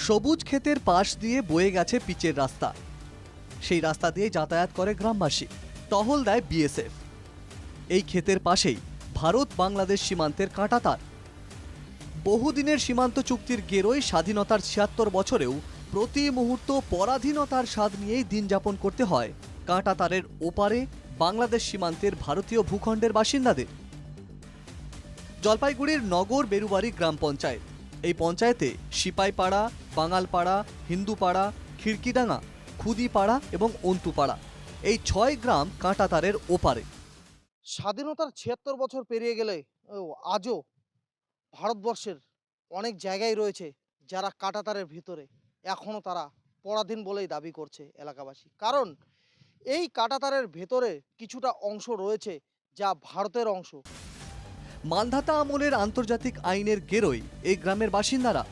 সবুজ ক্ষেতের পাশ দিয়ে বয়ে গেছে পিচের রাস্তা। সেই রাস্তা দিয়ে যাতায়াত করে গ্রামবাসী, টহল দেয় বিএসএফ। এই ক্ষেতের পাশেই ভারত বাংলাদেশ সীমান্তের কাঁটাতার। বহুদিনের সীমান্ত চুক্তির গেরোয় স্বাধীনতার ৭৬ বছরেও প্রতি মুহূর্ত পরাধীনতার স্বাদ নিয়েই দিন যাপন করতে হয় কাঁটাতারের ওপারে বাংলাদেশ সীমান্তের ভারতীয় ভূখণ্ডের বাসিন্দাদের। জলপাইগুড়ির নগর বেরুবাড়ি গ্রাম পঞ্চায়েত। এই পঞ্চায়েতে সিপাইপাড়া, বাঙালপাড়া, হিন্দুপাড়া, খিড়কিডাঙ্গা, খুদিপাড়া এবং অন্তুপাড়া, এই ৬ গ্রাম কাঁটাতারের ওপারে। স্বাধীনতার ৭৬ বছর পেরিয়ে গেলে আজও ভারতবর্ষের অনেক জায়গায় রয়েছে যারা কাঁটাতারের ভিতরে এখনও তারা পরাধীন বলেই দাবি করছে এলাকাবাসী। কারণ এই কাঁটাতারের ভেতরে কিছুটা অংশ রয়েছে যা ভারতের অংশ। মান্ধাতা আমলের আন্তর্জাতিক আইনের গেরোয় এই গ্রামের বাসিন্দারা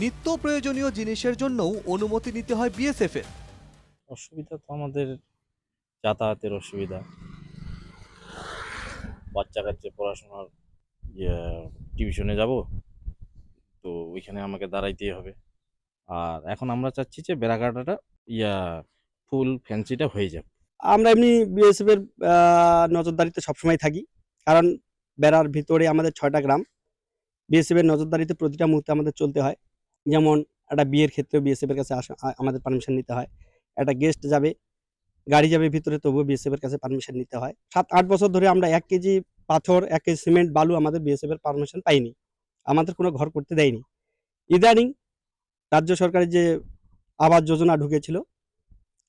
নিত্য প্রয়োজনীয় জিনিসের জন্যও অনুমতি নিতে হয় বিএসএফ এর। অসুবিধা তো আমাদের যাতায়াতের অসুবিধা, বাচ্চা কাচ্চা পড়াশোনার টিউশনে যাব তো ওইখানে আমাকে দাঁড়াইতেই হবে। আর এখন আমরা চাচ্ছি যে বেড়াকাটাটা ফুল ফ্যান্সিটা হয়ে যাক। আমরা এমনি বিএসএফ এর নজরদারিতে সবসময় থাকি, কারণ বেড়ার ভিতরে আমাদের ৬টা গ্রাম। বিএসএফ এর নজরদারিতে প্রতিটা মুহূর্তে আমাদের চলতে হয়। যেমন একটা বিয়ের ক্ষেত্রেও বিএসএফ এর কাছে আমাদের পারমিশন নিতে হয়। একটা গেস্ট যাবে, গাড়ি যাবে ভিতরে, তবুও বিএসএফ এর কাছে পারমিশন নিতে হয়। ৭-৮ বছর ধরে আমরা ১ কেজি পাথর, ১ কেজি সিমেন্ট, বালু আমাদের বিএসএফ এর পারমিশন পাইনি। আমাদের কোনো ঘর করতে দেয়নি। ইদানিং রাজ্য সরকারের যে আবাস যোজনা ঢুকেছিল,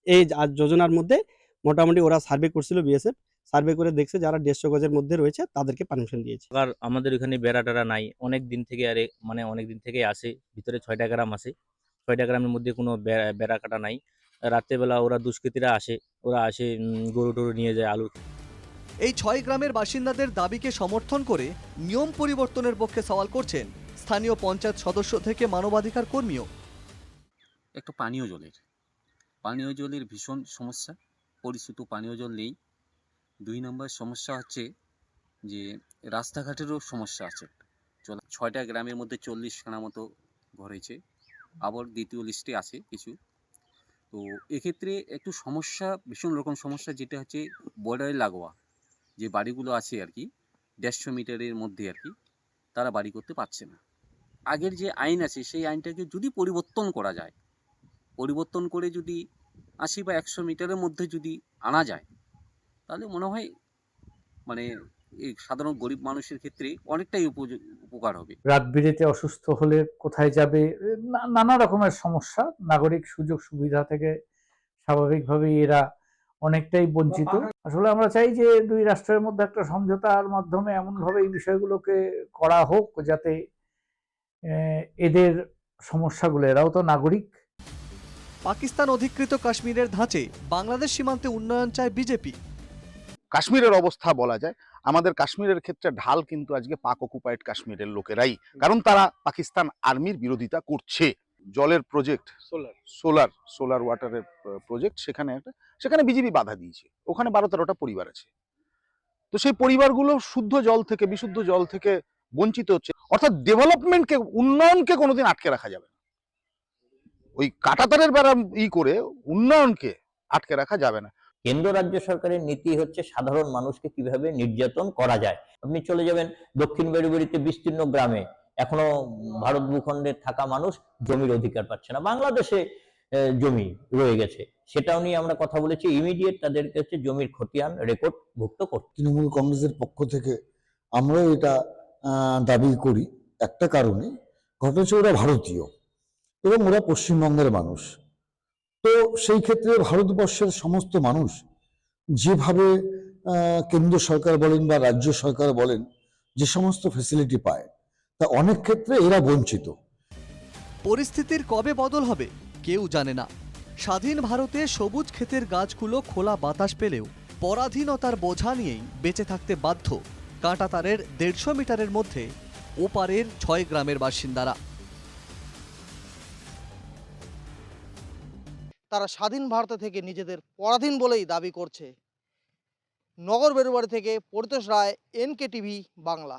এই যোজনার মধ্যে মোটামুটি ওরা সার্ভে করছিল, বিএসএফ সার্ভে করে দেখছে যারা 150 গজের মধ্যে রয়েছে তাদেরকে পারমিশন দিয়েছে। আর আমাদের এখানে বেড়া টেরা নাই অনেক দিন থেকে, অনেক দিন থেকে আসে। ভিতরে ৬টা গ্রাম আছে, ৬টা গ্রামের মধ্যে কোনো বেড়া কাটা নাই। রাত্রেবেলা ওরা দুষ্কৃতীরা আসে, গরু টরু নিয়ে যায়, আলু। এই ৬ গ্রামের বাসিন্দাদের দাবিকে সমর্থন করে নিয়ম পরিবর্তনের পক্ষে সওয়াল করছেন স্থানীয় পঞ্চায়েত সদস্য থেকে মানবাধিকার কর্মীও। একটা পানীয় জলের ভীষণ সমস্যা, পরিশুদ্ধ পানীয় জল নেই। ২ নম্বর সমস্যা হচ্ছে যে রাস্তাঘাটেরও সমস্যা আছে। ৬টা গ্রামের মধ্যে ৪০খানা মতো ঘর হয়েছে, আবার দ্বিতীয় লিস্টে আছে কিছু। তো এক্ষেত্রে একটু সমস্যা, ভীষণ রকম সমস্যা, যেটা হচ্ছে বর্ডারে লাগোয়া যে বাড়িগুলো আছে আর কি, ১৫০ মিটারের মধ্যে আর কি, তারা বাড়ি করতে পারছে না। আগের যে আইন আছে সেই আইনটাকে যদি পরিবর্তন করা যায়, পরিবর্তন করে যদি ৮০ বা ১০০ মিটারের মধ্যে যদি আনা যায়, তাহলে মনে হয় মানে এই সাধারণ গরিব মানুষের ক্ষেত্রে অনেকটাই উপকার হবে। রাত বিরেতে অসুস্থ হলে কোথায় যাবে, নানা রকমের সমস্যা। নাগরিক সুযোগ সুবিধা থেকে স্বাভাবিকভাবেই এরা অনেকটাই বঞ্চিত। আসলে আমরা চাই যে ২ রাষ্ট্রের মধ্যে একটা সমঝোতার মাধ্যমে এমনভাবে এই বিষয়গুলোকে করা হোক যাতে এদের সমস্যাগুলো, এরাও তো নাগরিক। পাকিস্তান অধিকৃত কাশ্মীরের ধাঁচে বাংলাদেশ সীমান্তে উন্নয়ন চায় বিজেপি। কাশ্মীরের অবস্থা বলা যায়, আমাদের কাশ্মীরের ক্ষেত্রে ঢাল কিন্তু আজকে পাক অকুপাইড কাশ্মীরের লোকেরাই, কারণ তারা পাকিস্তান আর্মির বিরোধিতা করছে। জলের প্রজেক্ট, সোলার ওয়াটারের প্রজেক্ট, সেখানে বিজেপি বাধা দিয়েছে। ওখানে ১২-১৩টা পরিবার আছে, তো সেই পরিবারগুলো শুদ্ধ জল থেকে, বিশুদ্ধ জল থেকে বঞ্চিত হচ্ছে। অর্থাৎ ডেভেলপমেন্টকে, উন্নয়নকে কোনোদিন আটকে রাখা যাবে না। ওই কাঁটাতারের বেড়া করে উন্নয়নকে আটকে রাখা যাবে না। কেন্দ্র রাজ্য সরকারের নীতি হচ্ছে সাধারণ মানুষকে কিভাবে নির্যাতন করা যায়। আপনি চলে যাবেন দক্ষিণ বেরুবেড়িতে বিস্তীর্ণ গ্রামে, এখনো ভারত ভূখণ্ডে থাকা মানুষ জমির অধিকার পাচ্ছে না, বাংলাদেশে জমি রয়ে গেছে। সেটাও নিয়ে আমরা কথা বলেছি, ইমিডিয়েট তাদের কাছে জমির খতিয়ান রেকর্ড ভুক্ত করতে। তৃণমূল কংগ্রেসের পক্ষ থেকে আমরাও এটা দাবি করি একটা কারণে, ঘটনা হচ্ছে ওরা ভারতীয় এবং ওরা পশ্চিমবঙ্গের মানুষ। তো সেই ক্ষেত্রে ভারতবর্ষের সমস্ত মানুষ যেভাবে কেন্দ্র সরকার বলেন বা রাজ্য সরকার বলেন যে সমস্ত ফ্যাসিলিটি পায়, তা অনেক ক্ষেত্রে এরা বঞ্চিত। পরিস্থিতির কবে বদল হবে কেউ জানে না। স্বাধীন ভারতে সবুজ ক্ষেতের গাছগুলো খোলা বাতাস পেলেও পরাধীনতার বোঝা নিয়েই বেঁচে থাকতে বাধ্য কাঁটাতারের ১৫০ মিটারের মধ্যে ওপারের ৬ গ্রামের বাসিন্দারা। তারা স্বাধীন ভারতে থেকে নিজেদের পরাধীন বলেই দাবি করছে। নগর বেরুবাড়ি থেকে পরিতোষ রায়, NK টিভি বাংলা।